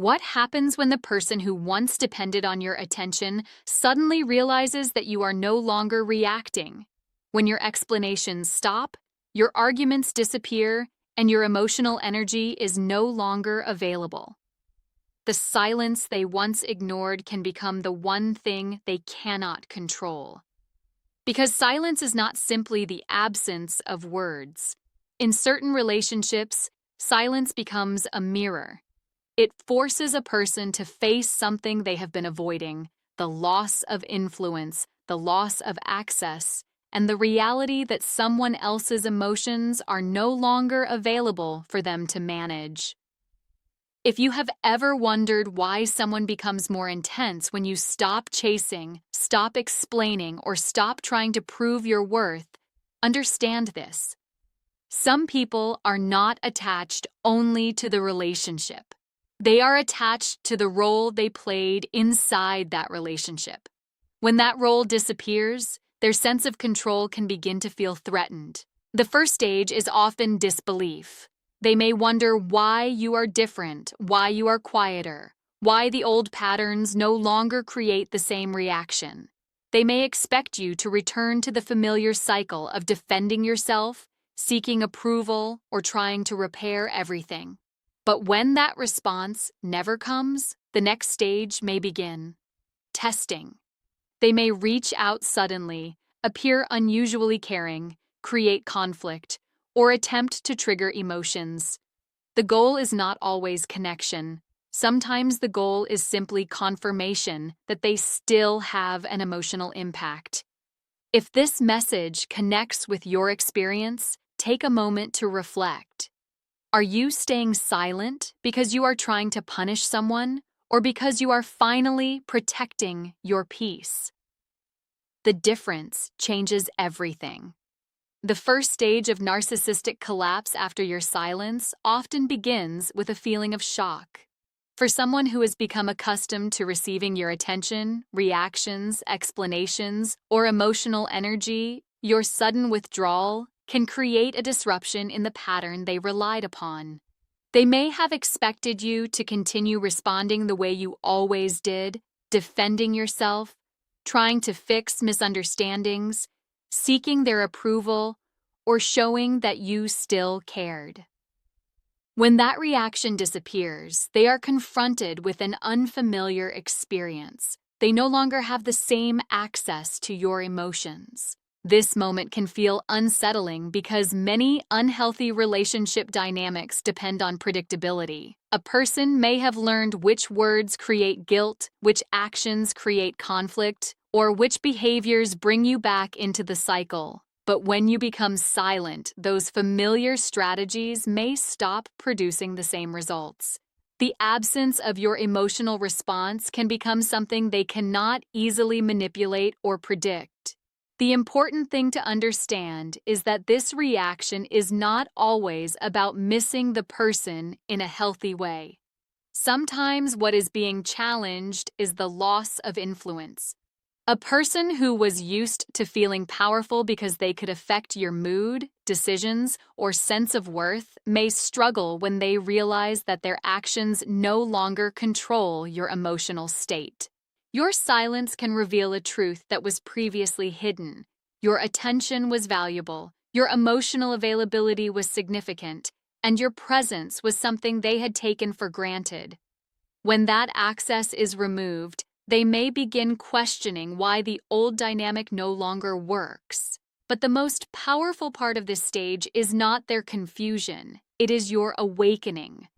What happens when the person who once depended on your attention suddenly realizes that you are no longer reacting? When your explanations stop, your arguments disappear, and your emotional energy is no longer available. The silence they once ignored can become the one thing they cannot control. Because silence is not simply the absence of words. In certain relationships, silence becomes a mirror. It forces a person to face something they have been avoiding, the loss of influence, the loss of access, and the reality that someone else's emotions are no longer available for them to manage. If you have ever wondered why someone becomes more intense when you stop chasing, stop explaining, or stop trying to prove your worth, understand this. Some people are not attached only to the relationship. They are attached to the role they played inside that relationship. When that role disappears, their sense of control can begin to feel threatened. The first stage is often disbelief. They may wonder why you are different, why you are quieter, why the old patterns no longer create the same reaction. They may expect you to return to the familiar cycle of defending yourself, seeking approval, or trying to repair everything. But when that response never comes, the next stage may begin. Testing. They may reach out suddenly, appear unusually caring, create conflict, or attempt to trigger emotions. The goal is not always connection. Sometimes the goal is simply confirmation that they still have an emotional impact. If this message connects with your experience, take a moment to reflect. Are you staying silent because you are trying to punish someone, or because you are finally protecting your peace? The difference changes everything. The first stage of narcissistic collapse after your silence often begins with a feeling of shock. For someone who has become accustomed to receiving your attention, reactions, explanations, or emotional energy, your sudden withdrawal can create a disruption in the pattern they relied upon. They may have expected you to continue responding the way you always did, defending yourself, trying to fix misunderstandings, seeking their approval, or showing that you still cared. When that reaction disappears, they are confronted with an unfamiliar experience. They no longer have the same access to your emotions. This moment can feel unsettling because many unhealthy relationship dynamics depend on predictability. A person may have learned which words create guilt, which actions create conflict, or which behaviors bring you back into the cycle. But when you become silent, those familiar strategies may stop producing the same results. The absence of your emotional response can become something they cannot easily manipulate or predict. The important thing to understand is that this reaction is not always about missing the person in a healthy way. Sometimes what is being challenged is the loss of influence. A person who was used to feeling powerful because they could affect your mood, decisions, or sense of worth may struggle when they realize that their actions no longer control your emotional state. Your silence can reveal a truth that was previously hidden. Your attention was valuable, your emotional availability was significant, and your presence was something they had taken for granted. When that access is removed, they may begin questioning why the old dynamic no longer works. But the most powerful part of this stage is not their confusion, it is your awakening.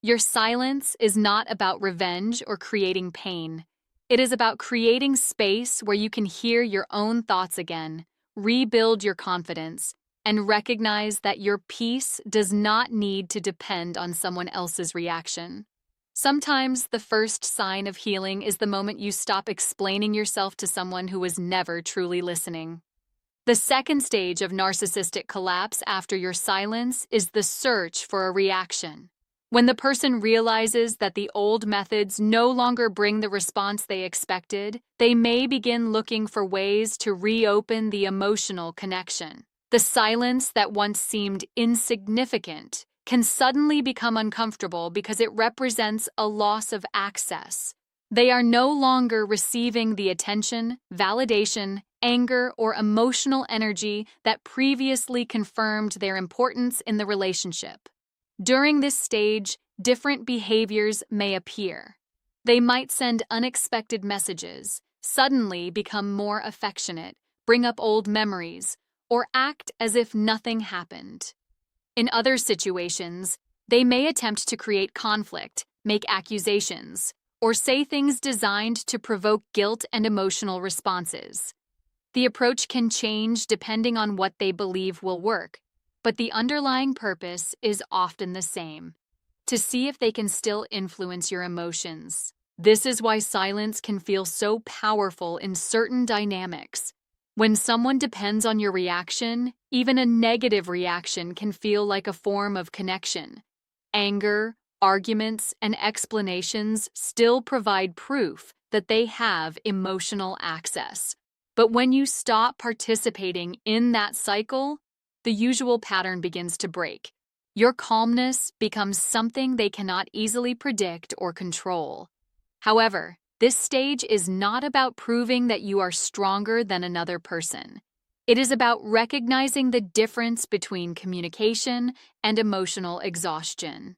Your silence is not about revenge or creating pain. It is about creating space where you can hear your own thoughts again, rebuild your confidence, and recognize that your peace does not need to depend on someone else's reaction. Sometimes the first sign of healing is the moment you stop explaining yourself to someone who was never truly listening. The second stage of narcissistic collapse after your silence is the search for a reaction. When the person realizes that the old methods no longer bring the response they expected, they may begin looking for ways to reopen the emotional connection. The silence that once seemed insignificant can suddenly become uncomfortable because it represents a loss of access. They are no longer receiving the attention, validation, anger, or emotional energy that previously confirmed their importance in the relationship. During this stage, different behaviors may appear. They might send unexpected messages, suddenly become more affectionate, bring up old memories, or act as if nothing happened. In other situations, they may attempt to create conflict, make accusations, or say things designed to provoke guilt and emotional responses. The approach can change depending on what they believe will work, but the underlying purpose is often the same: to see if they can still influence your emotions. This is why silence can feel so powerful in certain dynamics. When someone depends on your reaction, even a negative reaction can feel like a form of connection. Anger, arguments, and explanations still provide proof that they have emotional access. But when you stop participating in that cycle, the usual pattern begins to break. Your calmness becomes something they cannot easily predict or control. However, this stage is not about proving that you are stronger than another person. It is about recognizing the difference between communication and emotional exhaustion.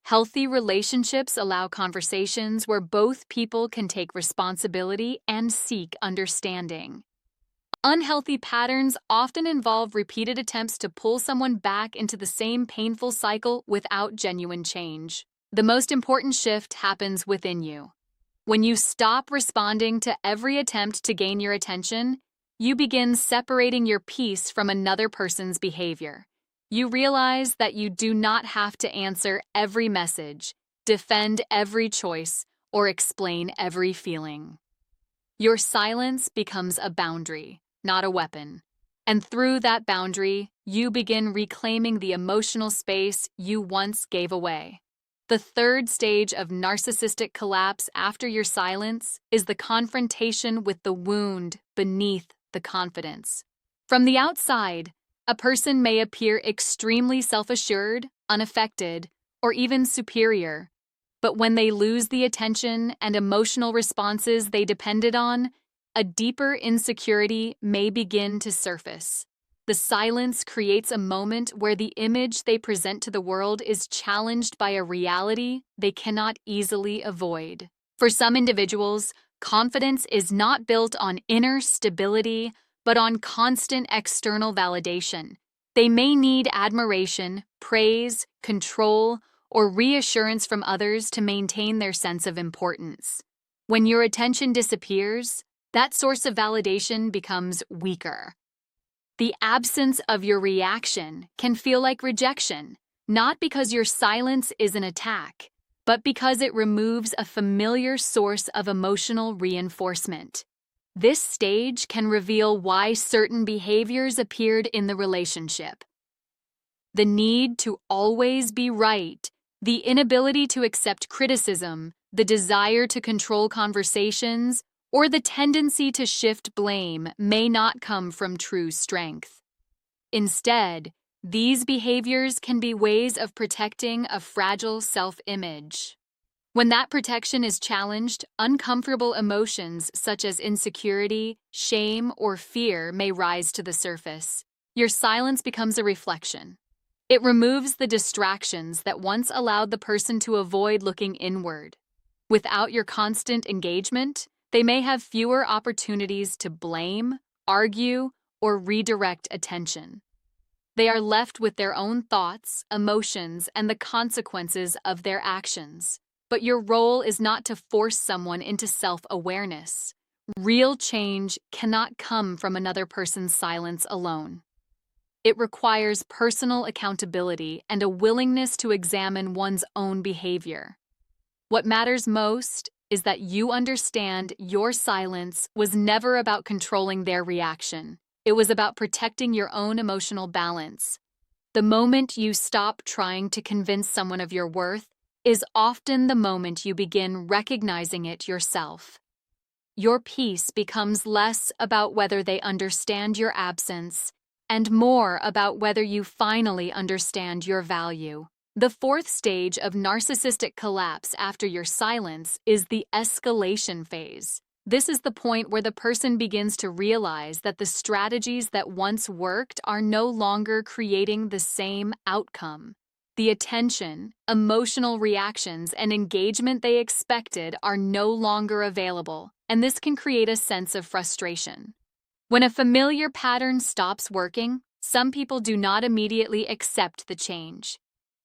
Healthy relationships allow conversations where both people can take responsibility and seek understanding. Unhealthy patterns often involve repeated attempts to pull someone back into the same painful cycle without genuine change. The most important shift happens within you. When you stop responding to every attempt to gain your attention, you begin separating your peace from another person's behavior. You realize that you do not have to answer every message, defend every choice, or explain every feeling. Your silence becomes a boundary, not a weapon. And through that boundary, you begin reclaiming the emotional space you once gave away. The third stage of narcissistic collapse after your silence is the confrontation with the wound beneath the confidence. From the outside, a person may appear extremely self-assured, unaffected, or even superior. But when they lose the attention and emotional responses they depended on, a deeper insecurity may begin to surface. The silence creates a moment where the image they present to the world is challenged by a reality they cannot easily avoid. For some individuals, confidence is not built on inner stability, but on constant external validation. They may need admiration, praise, control, or reassurance from others to maintain their sense of importance. When your attention disappears, that source of validation becomes weaker. The absence of your reaction can feel like rejection, not because your silence is an attack, but because it removes a familiar source of emotional reinforcement. This stage can reveal why certain behaviors appeared in the relationship. The need to always be right, the inability to accept criticism, the desire to control conversations, or the tendency to shift blame may not come from true strength. Instead, these behaviors can be ways of protecting a fragile self-image. When that protection is challenged, uncomfortable emotions such as insecurity, shame, or fear may rise to the surface. Your silence becomes a reflection. It removes the distractions that once allowed the person to avoid looking inward. Without your constant engagement, they may have fewer opportunities to blame, argue, or redirect attention. They are left with their own thoughts, emotions, and the consequences of their actions. But your role is not to force someone into self-awareness. Real change cannot come from another person's silence alone. It requires personal accountability and a willingness to examine one's own behavior. What matters most is that you understand your silence was never about controlling their reaction. It was about protecting your own emotional balance. The moment you stop trying to convince someone of your worth is often the moment you begin recognizing it yourself. Your peace becomes less about whether they understand your absence and more about whether you finally understand your value. The fourth stage of narcissistic collapse after your silence is the escalation phase. This is the point where the person begins to realize that the strategies that once worked are no longer creating the same outcome. The attention, emotional reactions, and engagement they expected are no longer available, and this can create a sense of frustration. When a familiar pattern stops working, some people do not immediately accept the change.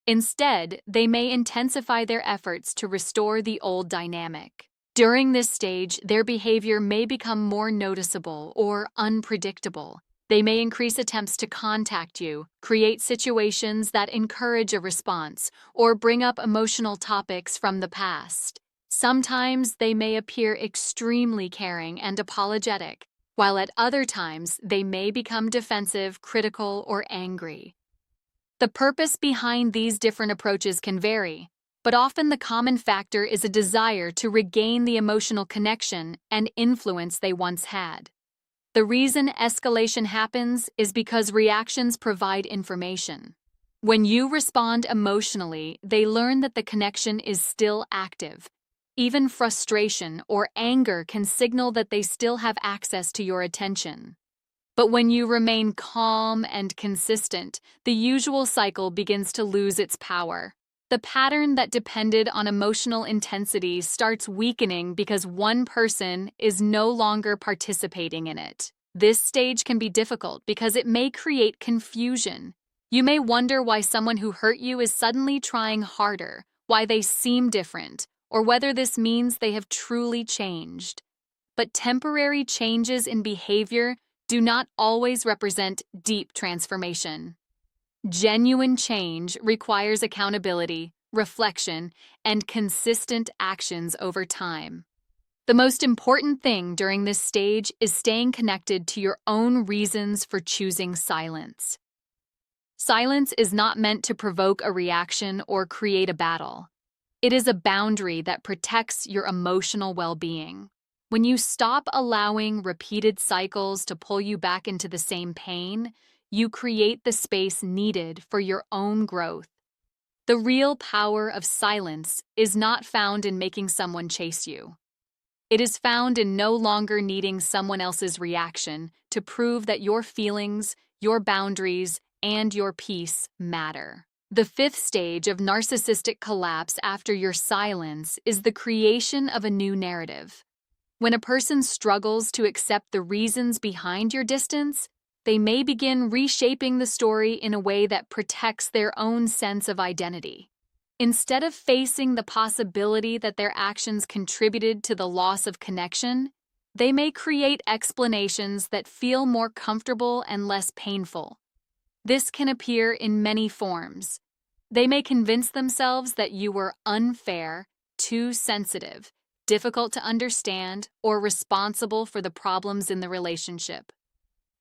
Instead, they may intensify their efforts to restore the old dynamic. During this stage, their behavior may become more noticeable or unpredictable. They may increase attempts to contact you, create situations that encourage a response, or bring up emotional topics from the past. Sometimes they may appear extremely caring and apologetic, while at other times they may become defensive, critical, or angry. The purpose behind these different approaches can vary, but often the common factor is a desire to regain the emotional connection and influence they once had. The reason escalation happens is because reactions provide information. When you respond emotionally, they learn that the connection is still active. Even frustration or anger can signal that they still have access to your attention. But when you remain calm and consistent, the usual cycle begins to lose its power. The pattern that depended on emotional intensity starts weakening because one person is no longer participating in it. This stage can be difficult because it may create confusion. You may wonder why someone who hurt you is suddenly trying harder, why they seem different, or whether this means they have truly changed. But temporary changes in behavior do not always represent deep transformation. Genuine change requires accountability, reflection, and consistent actions over time. The most important thing during this stage is staying connected to your own reasons for choosing silence. Silence is not meant to provoke a reaction or create a battle. It is a boundary that protects your emotional well-being. When you stop allowing repeated cycles to pull you back into the same pain, you create the space needed for your own growth. The real power of silence is not found in making someone chase you. It is found in no longer needing someone else's reaction to prove that your feelings, your boundaries, and your peace matter. The fifth stage of narcissistic collapse after your silence is the creation of a new narrative. When a person struggles to accept the reasons behind your distance, they may begin reshaping the story in a way that protects their own sense of identity. Instead of facing the possibility that their actions contributed to the loss of connection, they may create explanations that feel more comfortable and less painful. This can appear in many forms. They may convince themselves that you were unfair, too sensitive, difficult to understand, or responsible for the problems in the relationship.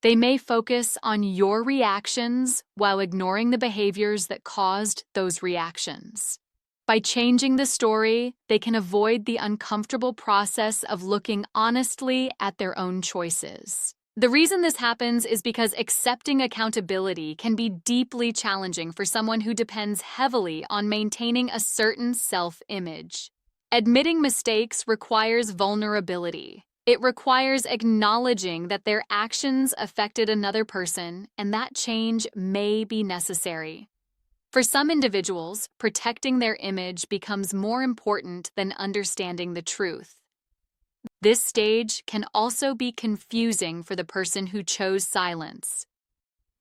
They may focus on your reactions while ignoring the behaviors that caused those reactions. By changing the story, they can avoid the uncomfortable process of looking honestly at their own choices. The reason this happens is because accepting accountability can be deeply challenging for someone who depends heavily on maintaining a certain self-image. Admitting mistakes requires vulnerability. It requires acknowledging that their actions affected another person and that change may be necessary. For some individuals, protecting their image becomes more important than understanding the truth. This stage can also be confusing for the person who chose silence.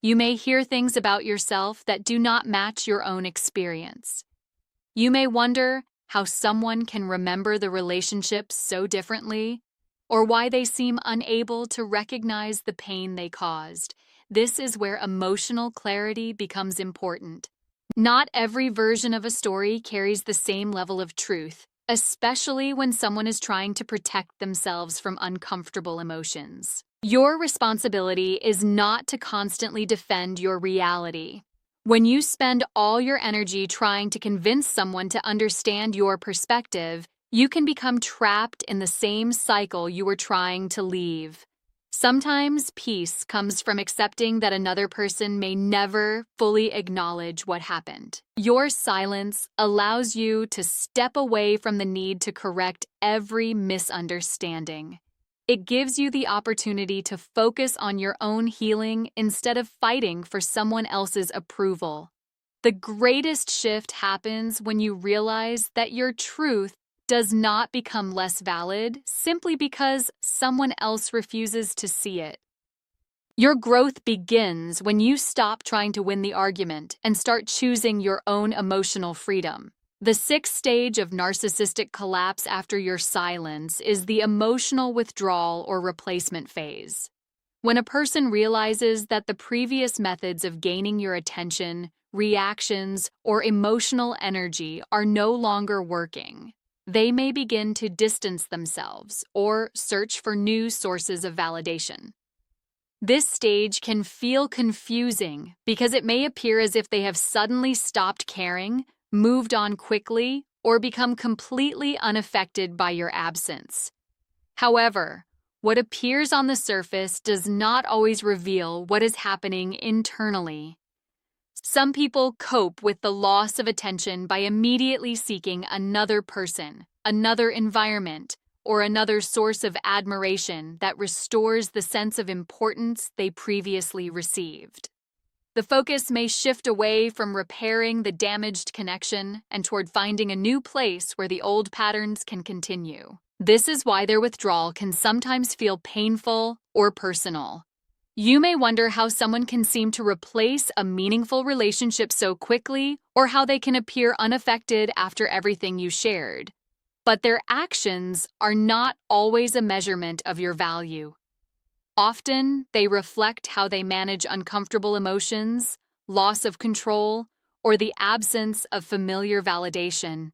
You may hear things about yourself that do not match your own experience. You may wonder how someone can remember the relationship so differently, or why they seem unable to recognize the pain they caused. This is where emotional clarity becomes important. Not every version of a story carries the same level of truth, especially when someone is trying to protect themselves from uncomfortable emotions. Your responsibility is not to constantly defend your reality. When you spend all your energy trying to convince someone to understand your perspective, you can become trapped in the same cycle you were trying to leave. Sometimes peace comes from accepting that another person may never fully acknowledge what happened. Your silence allows you to step away from the need to correct every misunderstanding. It gives you the opportunity to focus on your own healing instead of fighting for someone else's approval. The greatest shift happens when you realize that your truth does not become less valid simply because someone else refuses to see it. Your growth begins when you stop trying to win the argument and start choosing your own emotional freedom. The sixth stage of narcissistic collapse after your silence is the emotional withdrawal or replacement phase. When a person realizes that the previous methods of gaining your attention, reactions, or emotional energy are no longer working, they may begin to distance themselves or search for new sources of validation. This stage can feel confusing because it may appear as if they have suddenly stopped caring, moved on quickly, or become completely unaffected by your absence. However, what appears on the surface does not always reveal what is happening internally. Some people cope with the loss of attention by immediately seeking another person, another environment, or another source of admiration that restores the sense of importance they previously received. The focus may shift away from repairing the damaged connection and toward finding a new place where the old patterns can continue. This is why their withdrawal can sometimes feel painful or personal. You may wonder how someone can seem to replace a meaningful relationship so quickly, or how they can appear unaffected after everything you shared. But their actions are not always a measurement of your value. Often, they reflect how they manage uncomfortable emotions, loss of control, or the absence of familiar validation.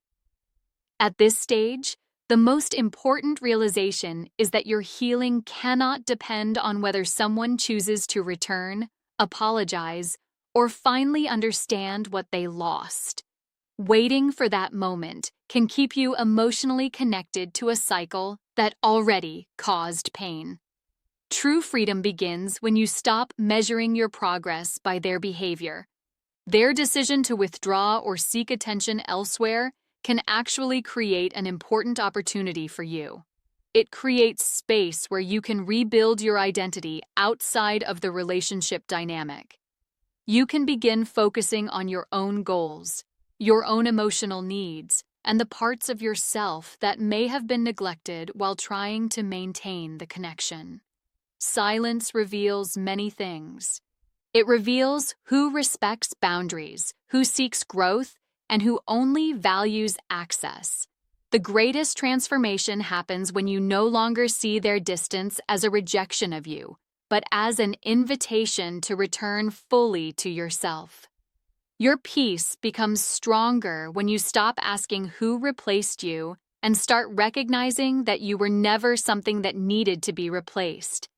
At this stage, the most important realization is that your healing cannot depend on whether someone chooses to return, apologize, or finally understand what they lost. Waiting for that moment can keep you emotionally connected to a cycle that already caused pain. True freedom begins when you stop measuring your progress by their behavior. Their decision to withdraw or seek attention elsewhere can actually create an important opportunity for you. It creates space where you can rebuild your identity outside of the relationship dynamic. You can begin focusing on your own goals, your own emotional needs, and the parts of yourself that may have been neglected while trying to maintain the connection. Silence reveals many things. It reveals who respects boundaries, who seeks growth, and who only values access. The greatest transformation happens when you no longer see their distance as a rejection of you, but as an invitation to return fully to yourself. Your peace becomes stronger when you stop asking who replaced you and start recognizing that you were never something that needed to be replaced.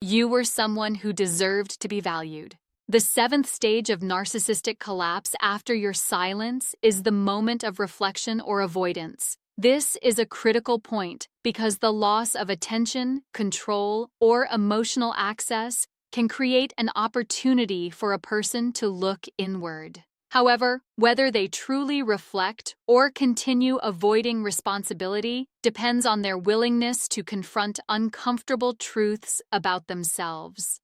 You were someone who deserved to be valued. The seventh stage of narcissistic collapse after your silence is the moment of reflection or avoidance. This is a critical point because the loss of attention, control, or emotional access can create an opportunity for a person to look inward. However, whether they truly reflect or continue avoiding responsibility depends on their willingness to confront uncomfortable truths about themselves.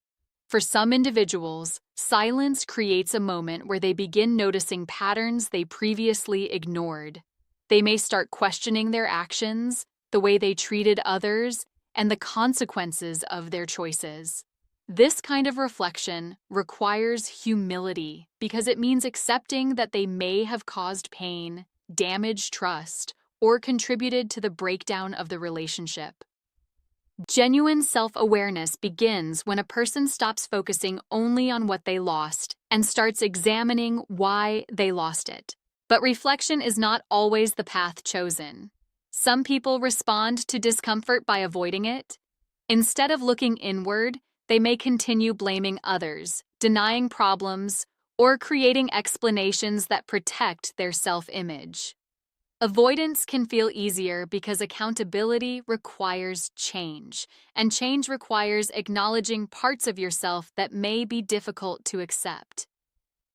For some individuals, silence creates a moment where they begin noticing patterns they previously ignored. They may start questioning their actions, the way they treated others, and the consequences of their choices. This kind of reflection requires humility because it means accepting that they may have caused pain, damaged trust, or contributed to the breakdown of the relationship. Genuine self-awareness begins when a person stops focusing only on what they lost and starts examining why they lost it. But reflection is not always the path chosen. Some people respond to discomfort by avoiding it. Instead of looking inward, they may continue blaming others, denying problems, or creating explanations that protect their self-image. Avoidance can feel easier because accountability requires change, and change requires acknowledging parts of yourself that may be difficult to accept.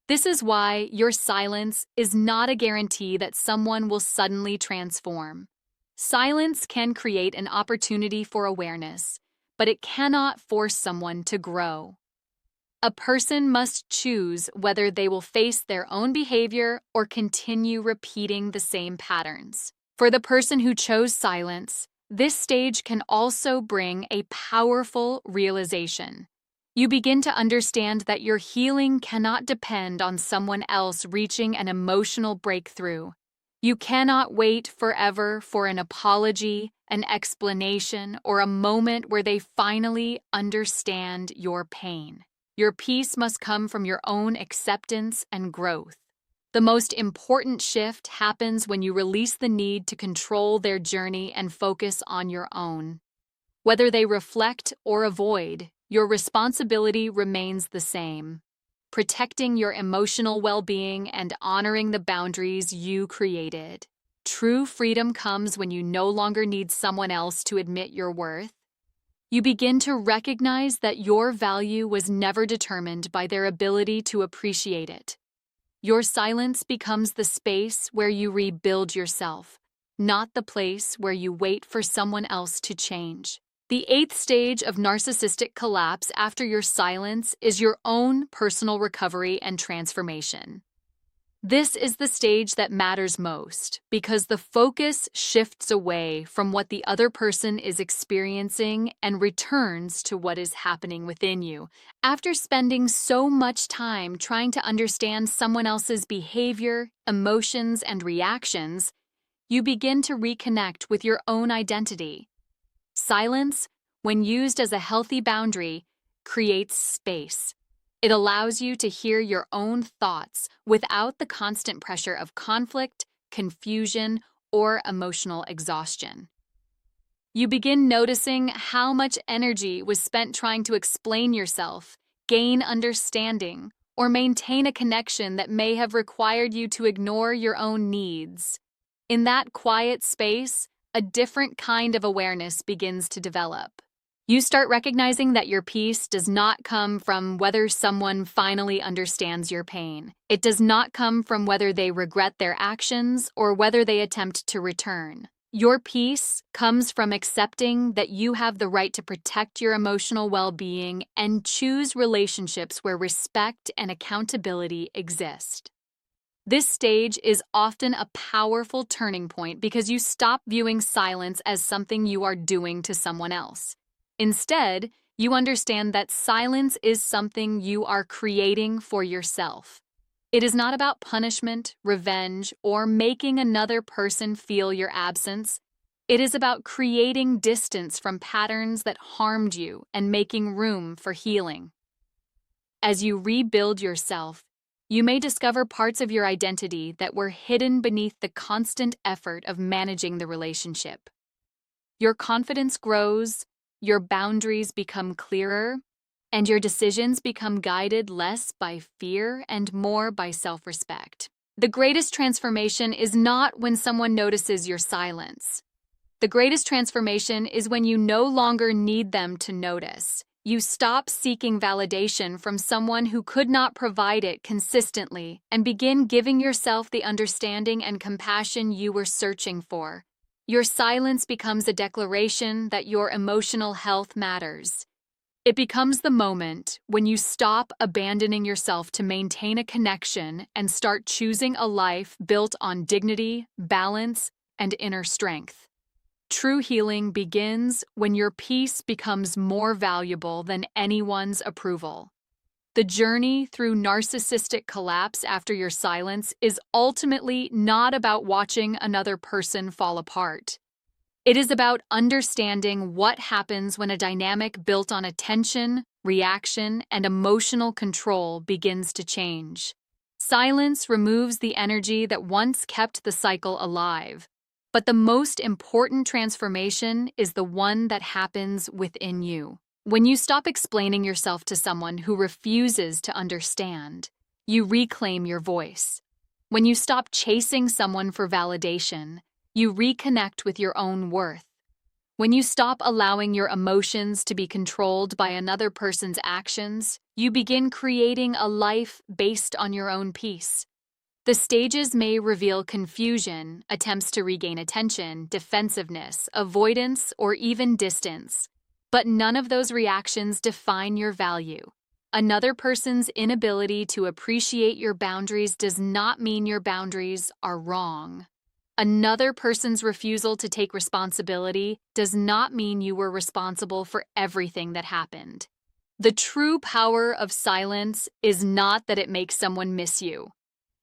This is why your silence is not a guarantee that someone will suddenly transform. Silence can create an opportunity for awareness, but it cannot force someone to grow. A person must choose whether they will face their own behavior or continue repeating the same patterns. For the person who chose silence, this stage can also bring a powerful realization. You begin to understand that your healing cannot depend on someone else reaching an emotional breakthrough. You cannot wait forever for an apology, an explanation, or a moment where they finally understand your pain. Your peace must come from your own acceptance and growth. The most important shift happens when you release the need to control their journey and focus on your own. Whether they reflect or avoid, your responsibility remains the same: protecting your emotional well-being and honoring the boundaries you created. True freedom comes when you no longer need someone else to admit your worth. You begin to recognize that your value was never determined by their ability to appreciate it. Your silence becomes the space where you rebuild yourself, not the place where you wait for someone else to change. The 8th stage of narcissistic collapse after your silence is your own personal recovery and transformation. This is the stage that matters most because the focus shifts away from what the other person is experiencing and returns to what is happening within you. After spending so much time trying to understand someone else's behavior, emotions, and reactions, you begin to reconnect with your own identity. Silence, when used as a healthy boundary, creates space. It allows you to hear your own thoughts without the constant pressure of conflict, confusion, or emotional exhaustion. You begin noticing how much energy was spent trying to explain yourself, gain understanding, or maintain a connection that may have required you to ignore your own needs. In that quiet space, a different kind of awareness begins to develop. You start recognizing that your peace does not come from whether someone finally understands your pain. It does not come from whether they regret their actions or whether they attempt to return. Your peace comes from accepting that you have the right to protect your emotional well-being and choose relationships where respect and accountability exist. This stage is often a powerful turning point because you stop viewing silence as something you are doing to someone else. Instead, you understand that silence is something you are creating for yourself. It is not about punishment, revenge, or making another person feel your absence. It is about creating distance from patterns that harmed you and making room for healing. As you rebuild yourself, you may discover parts of your identity that were hidden beneath the constant effort of managing the relationship. Your confidence grows, your boundaries become clearer, and your decisions become guided less by fear and more by self-respect. The greatest transformation is not when someone notices your silence. The greatest transformation is when you no longer need them to notice. You stop seeking validation from someone who could not provide it consistently and begin giving yourself the understanding and compassion you were searching for. Your silence becomes a declaration that your emotional health matters. It becomes the moment when you stop abandoning yourself to maintain a connection and start choosing a life built on dignity, balance, and inner strength. True healing begins when your peace becomes more valuable than anyone's approval. The journey through narcissistic collapse after your silence is ultimately not about watching another person fall apart. It is about understanding what happens when a dynamic built on attention, reaction, and emotional control begins to change. Silence removes the energy that once kept the cycle alive. But the most important transformation is the one that happens within you. When you stop explaining yourself to someone who refuses to understand, you reclaim your voice. When you stop chasing someone for validation, you reconnect with your own worth. When you stop allowing your emotions to be controlled by another person's actions, you begin creating a life based on your own peace. The stages may reveal confusion, attempts to regain attention, defensiveness, avoidance, or even distance. But none of those reactions define your value. Another person's inability to appreciate your boundaries does not mean your boundaries are wrong. Another person's refusal to take responsibility does not mean you were responsible for everything that happened. The true power of silence is not that it makes someone miss you.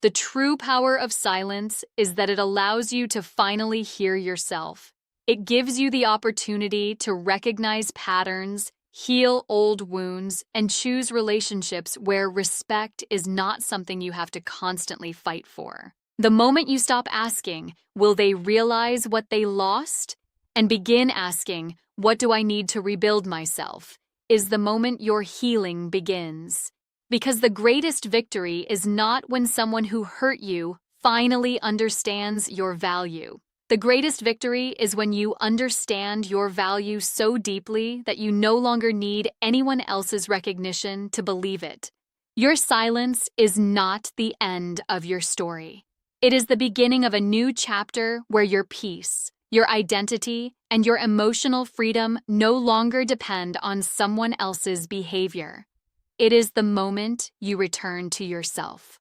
The true power of silence is that it allows you to finally hear yourself. It gives you the opportunity to recognize patterns, heal old wounds, and choose relationships where respect is not something you have to constantly fight for. The moment you stop asking, will they realize what they lost? And begin asking, what do I need to rebuild myself? Is the moment your healing begins. Because the greatest victory is not when someone who hurt you finally understands your value. The greatest victory is when you understand your value so deeply that you no longer need anyone else's recognition to believe it. Your silence is not the end of your story. It is the beginning of a new chapter where your peace, your identity, and your emotional freedom no longer depend on someone else's behavior. It is the moment you return to yourself.